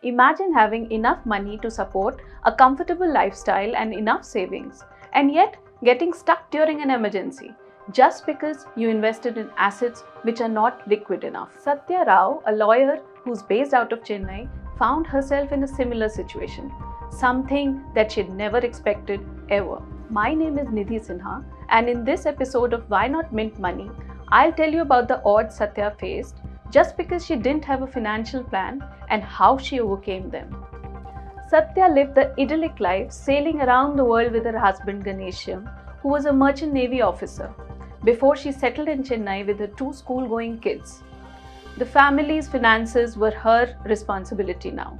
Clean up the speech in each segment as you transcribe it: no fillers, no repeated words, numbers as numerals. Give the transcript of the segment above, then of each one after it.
Imagine having enough money to support a comfortable lifestyle and enough savings, and yet getting stuck during an emergency just because you invested in assets which are not liquid enough. Sathya Rao, a lawyer who's based out of Chennai, found herself in a similar situation, something that she'd never expected ever. My name is Nidhi Sinha, and in this episode of Why Not Mint Money, I'll tell you about the odds Sathya faced just because she didn't have a financial plan and how she overcame them. Sathya lived the idyllic life sailing around the world with her husband Ganesham, who was a merchant navy officer, before she settled in Chennai with her two school-going kids. The family's finances were her responsibility now.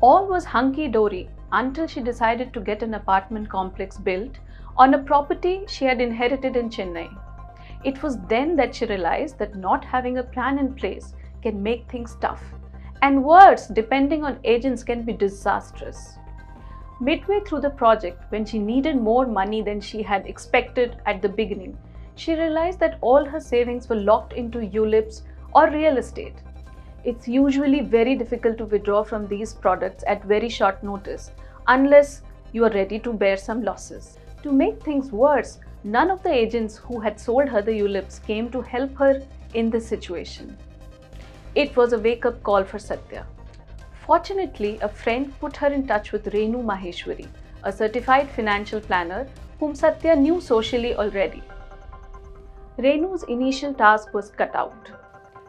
All was hunky-dory until she decided to get an apartment complex built on a property she had inherited in Chennai. It was then that she realized that not having a plan in place can make things tough, and worse, depending on agents, can be disastrous. Midway through the project, when she needed more money than she had expected at the beginning, she realized that all her savings were locked into ULIPs or real estate. It's usually very difficult to withdraw from these products at very short notice unless you are ready to bear some losses. To make things worse, none of the agents who had sold her the ULIPs came to help her in this situation. It was a wake-up call for Sathya. Fortunately, a friend put her in touch with Renu Maheshwari, a certified financial planner whom Sathya knew socially already. Renu's initial task was cut out.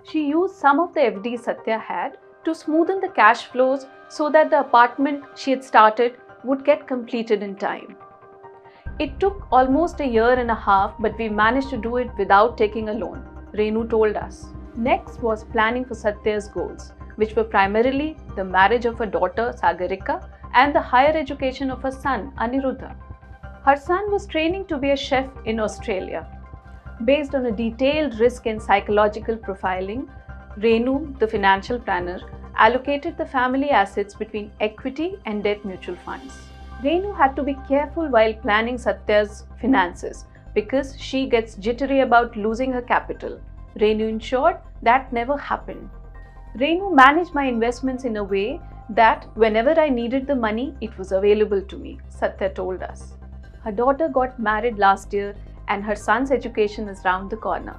She used some of the FDs Sathya had to smoothen the cash flows so that the apartment she had started would get completed in time. It took almost a year and a half, but we managed to do it without taking a loan, Renu told us. Next was planning for Sathya's goals, which were primarily the marriage of her daughter Sagarika and the higher education of her son Aniruddha. Her son was training to be a chef in Australia. Based on a detailed risk and psychological profiling, Renu, the financial planner, allocated the family assets between equity and debt mutual funds. Renu had to be careful while planning Sathya's finances because she gets jittery about losing her capital. Renu ensured that never happened. Renu managed my investments in a way that whenever I needed the money, it was available to me, Sathya told us. Her daughter got married last year and her son's education is round the corner.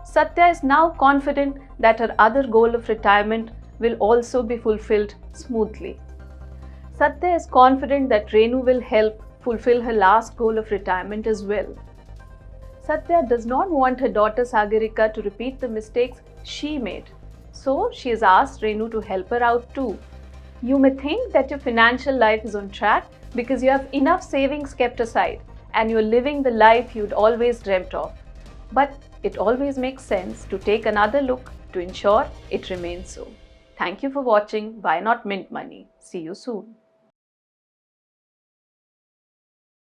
Sathya is now confident that her other goal of retirement will also be fulfilled smoothly. Sathya is confident that Renu will help fulfill her last goal of retirement as well. Sathya does not want her daughter Sagarika to repeat the mistakes she made, so she has asked Renu to help her out too. You may think that your financial life is on track because you have enough savings kept aside and you're living the life you'd always dreamt of. But it always makes sense to take another look to ensure it remains so. Thank you for watching Why Not Mint Money. See you soon.